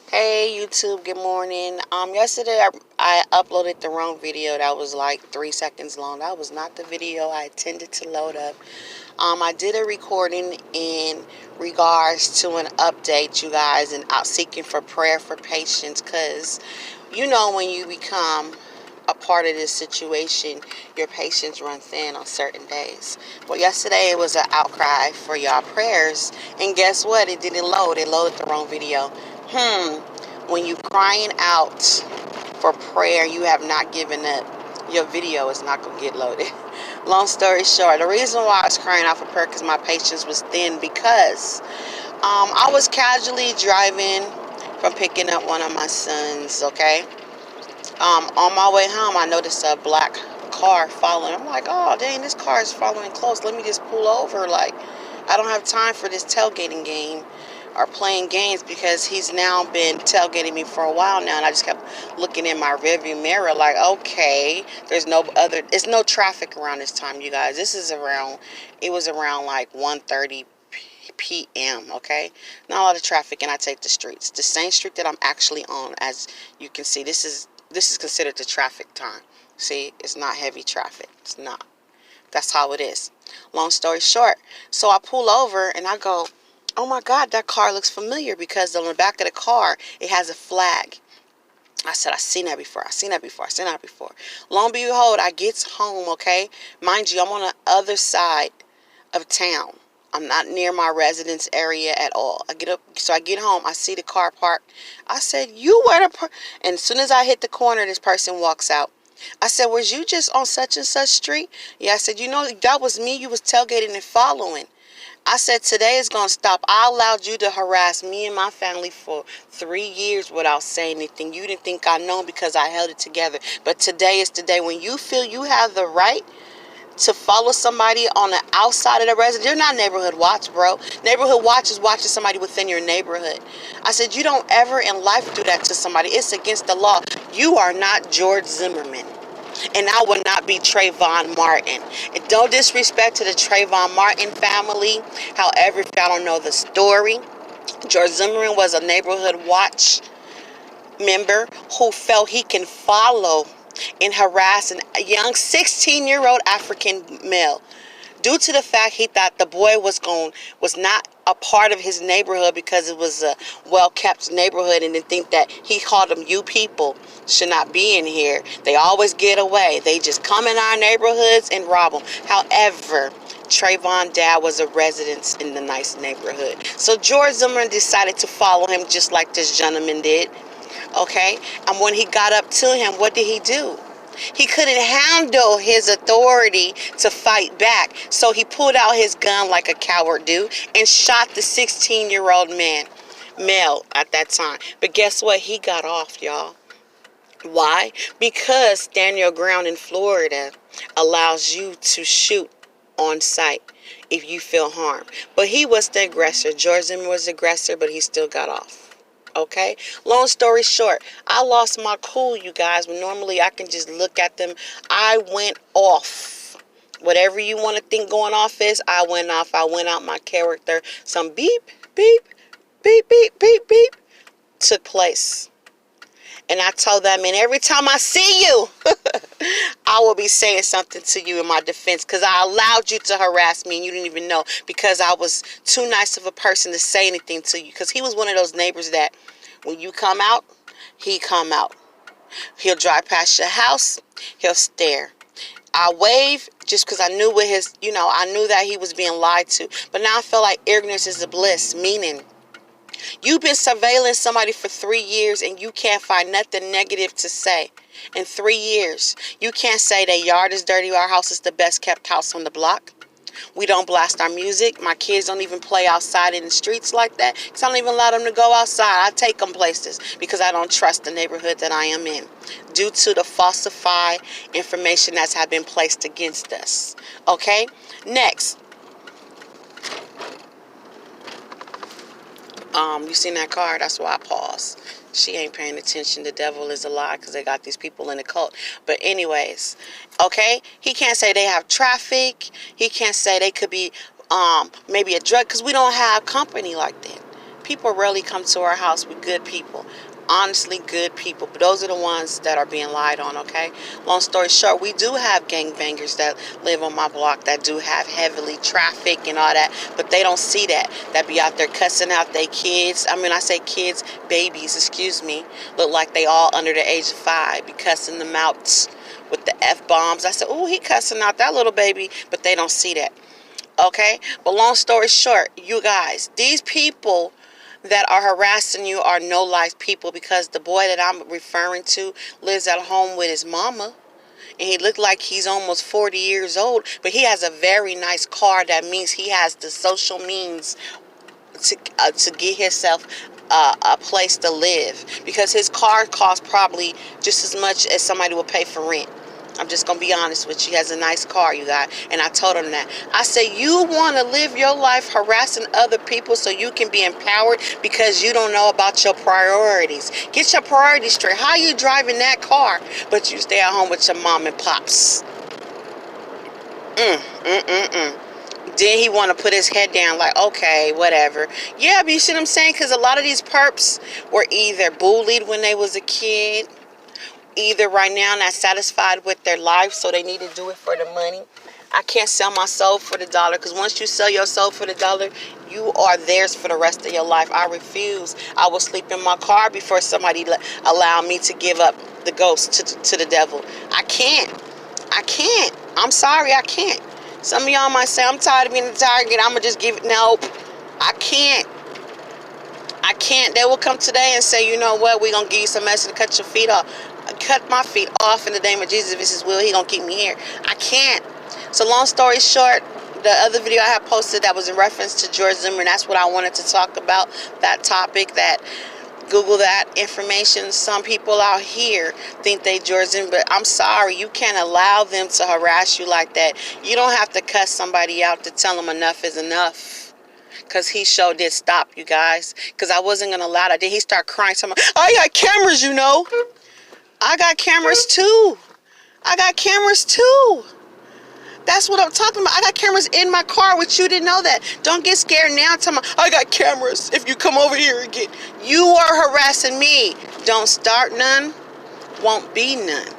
Hey YouTube, good morning. Yesterday I uploaded the wrong video that was like 3 seconds long. That was not the video I intended to load up. I did a recording in regards to an update, you guys, and out seeking for prayer for patience, because when you become a part of this situation, your patience runs thin on certain days. Well, yesterday it was an outcry for y'all prayers, and guess what? It didn't load. It loaded the wrong video. When you crying out for prayer, you have not given up, your video is not going to get loaded. Long story short, the reason why I was crying out for prayer because my patience was thin, because I was casually driving from picking up one of my sons, okay? On my way home, I noticed a black car following. I'm like, oh, dang, this car is following close. Let me just pull over. Like, I don't have time for this tailgating game or playing games, because he's now been tailgating me for a while now, and I just kept looking in my rearview mirror like, okay, it's no traffic around this time, you guys. It was around like 1:30 p.m. Okay, not a lot of traffic, and I take the streets, the same street that I'm actually on. As you can see, this is considered the traffic time. See, it's not heavy traffic. It's not. That's how it is. Long story short, so I pull over and I go, oh my God, that car looks familiar, because on the back of the car, it has a flag. I said, I've seen that before. I've seen that before. I've seen that before. Lo and behold, I get home, okay? Mind you, I'm on the other side of town. I'm not near my residence area at all. I get home. I see the car parked. I said, you were the and as soon as I hit the corner, this person walks out. I said, was you just on such and such street? Yeah, I said, that was me. You was tailgating and following. I said, today is going to stop. I allowed you to harass me and my family for 3 years without saying anything. You didn't think I know because I held it together. But today is the day when you feel you have the right to follow somebody on the outside of the residence. You're not neighborhood watch, bro. Neighborhood watch is watching somebody within your neighborhood. I said, you don't ever in life do that to somebody. It's against the law. You are not George Zimmerman. And I will not be Trayvon Martin. And don't disrespect to the Trayvon Martin family. However, if y'all don't know the story, George Zimmerman was a neighborhood watch member who felt he can follow and harass a young 16-year-old African male, due to the fact he thought the boy was not a part of his neighborhood because it was a well-kept neighborhood, and then think that he called them, you people should not be in here. They always get away. They just come in our neighborhoods and rob them. However, Trayvon dad was a resident in the nice neighborhood. So George Zimmerman decided to follow him just like this gentleman did. Okay? And when he got up to him, what did he do? He couldn't handle his authority to fight back. So he pulled out his gun like a coward do and shot the 16-year-old male at that time. But guess what? He got off, y'all. Why? Because stand your ground in Florida allows you to shoot on sight if you feel harm. But he was the aggressor. George Zimmerman was the aggressor, but he still got off. Okay, long story short, I lost my cool, you guys. When normally I can just look at them, I went off. Whatever you want to think going off is, I went off. I went out my character. Some beep, beep, beep, beep, beep, beep took place. And I told that man, every time I see you, I will be saying something to you in my defense, because I allowed you to harass me and you didn't even know, because I was too nice of a person to say anything to you. Because he was one of those neighbors that when you come out, he come out. He'll drive past your house, he'll stare. I wave just because I knew I knew that he was being lied to. But now I feel like ignorance is a bliss, meaning you've been surveilling somebody for 3 years and you can't find nothing negative to say. In 3 years, you can't say that yard is dirty, our house is the best kept house on the block. We don't blast our music. My kids don't even play outside in the streets like that, because I don't even allow them to go outside. I take them places because I don't trust the neighborhood that I am in, due to the falsified information that's have been placed against us. Okay? Next. You seen that car? That's why I paused. She ain't paying attention. The devil is a lie, because they got these people in the cult. But anyways, okay? He can't say they have traffic. He can't say they could be maybe a drug, because we don't have company like that. People rarely come to our house with good people. Honestly, good people. But those are the ones that are being lied on, okay? Long story short, we do have gangbangers that live on my block that do have heavily traffic and all that, but they don't see that. That be out there cussing out their kids. I mean, I say kids, babies, excuse me. Look like they all under the age of 5. Be cussing them out with the F-bombs. I said, ooh, he cussing out that little baby, but they don't see that. Okay? But long story short, you guys, these people that are harassing you are no-life people, because the boy that I'm referring to lives at home with his mama. And he looked like he's almost 40 years old, but he has a very nice car. That means he has the social means to get himself a place to live, because his car costs probably just as much as somebody would pay for rent. I'm just going to be honest with you. He has a nice car, you guys. And I told him that. I said, you want to live your life harassing other people so you can be empowered because you don't know about your priorities. Get your priorities straight. How you driving that car, but you stay at home with your mom and pops? Then he want to put his head down like, okay, whatever. Yeah, but you see what I'm saying? Because a lot of these perps were either bullied when they was a kid, either right now not satisfied with their life, so they need to do it for the money. I can't sell my soul for the dollar, because once you sell your soul for the dollar, you are theirs for the rest of your life. I refuse. I will sleep in my car before somebody allow me to give up the ghost to the devil. I can't. I can't. I'm sorry, I can't. Some of y'all might say, I'm tired of being a target, I'm going to just give it. Nope. I can't. I can't. They will come today and say, you know what, we're going to give you some medicine to cut your feet off. Cut my feet off in the name of Jesus. If it's his will, he going to keep me here. I can't. So long story short, the other video I had posted that was in reference to George Zimmerman, that's what I wanted to talk about, that topic. That Google that information. Some people out here think they George Zimmerman, but I'm sorry, you can't allow them to harass you like that. You don't have to cuss somebody out to tell them enough is enough. Because he sure did stop, you guys. Because I wasn't going to allow that. Then he started crying. I got cameras, you know. I got cameras too. I got cameras too. That's what I'm talking about. I got cameras in my car, which you didn't know that. Don't get scared now. Tell me, I got cameras. If you come over here again, you are harassing me. Don't start none, won't be none.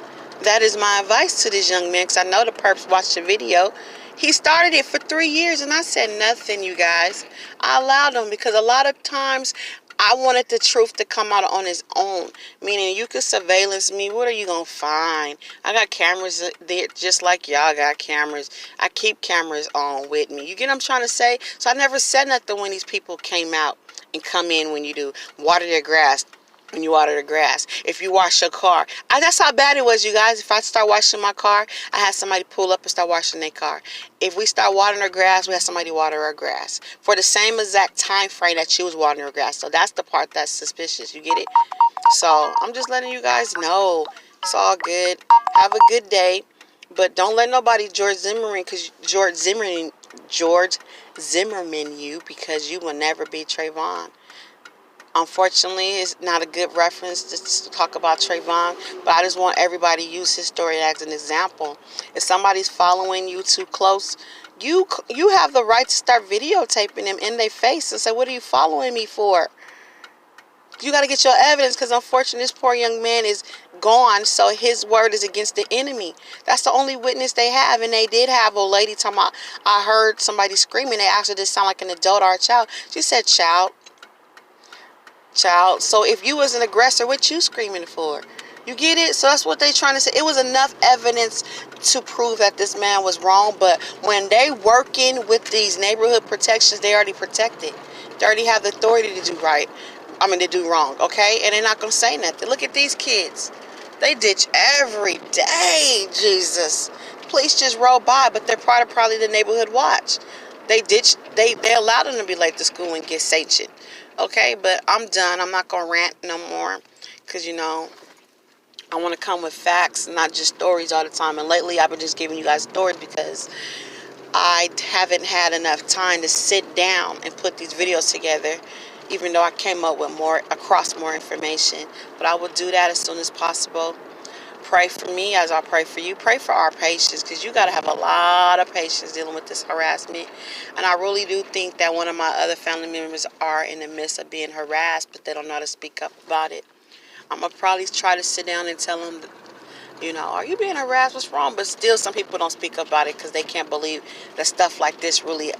That is my advice to this young man, because I know the perps watched the video. He started it for 3 years, and I said nothing, you guys. I allowed him, because a lot of times I wanted the truth to come out on his own. Meaning, you could surveillance me. What are you going to find? I got cameras there just like y'all got cameras. I keep cameras on with me. You get what I'm trying to say? So I never said nothing when these people came out and come in when you do. Water their grass. When you water the grass. If you wash your car. That's how bad it was, you guys. If I start washing my car, I had somebody pull up and start washing their car. If we start watering our grass, we have somebody water our grass. For the same exact time frame that she was watering her grass. So that's the part that's suspicious. You get it? So I'm just letting you guys know. It's all good. Have a good day. But don't let nobody George Zimmerman you, because you will never be Trayvon. Unfortunately, it's not a good reference to talk about Trayvon, but I just want everybody to use his story as an example. If somebody's following you too close, you have the right to start videotaping them in their face and say, what are you following me for? You got to get your evidence, because unfortunately this poor young man is gone, so his word is against the enemy. That's the only witness they have. And they did have a lady talking about, I heard somebody screaming. They asked her, did it sound like an adult or a child? She said child. So if you was an aggressor, what you screaming for? You get it? So that's what they trying to say. It was enough evidence to prove that this man was wrong. But when they working with these neighborhood protections, they already protected. They already have the authority to do right. To do wrong, okay? And they're not going to say nothing. Look at these kids. They ditch every day, Jesus. Police just roll by, but they're part of probably the neighborhood watch. They allowed them to be late to school and get sanctioned. Okay, but I'm done. I'm not going to rant no more, because, I want to come with facts, not just stories all the time. And lately, I've been just giving you guys stories because I haven't had enough time to sit down and put these videos together, even though I came up with more information. But I will do that as soon as possible. pray for me as I pray for you. Pray for our patients, because you got to have a lot of patience dealing with this harassment. And I really do think that one of my other family members are in the midst of being harassed, but they don't know how to speak up about it. I'm going to probably try to sit down and tell them, you know, are you being harassed? What's wrong? But still, some people don't speak up about it because they can't believe that stuff like this really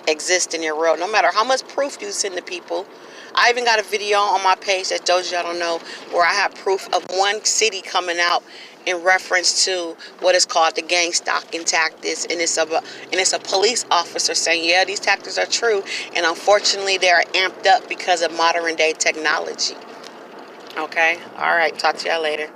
exists in your world. No matter how much proof you send to people. I even got a video on my page that those y'all don't know, where I have proof of one city coming out in reference to what is called the gang stalking tactics, and it's a police officer saying, yeah, these tactics are true, and unfortunately they are amped up because of modern day technology. Okay, all right, talk to y'all later.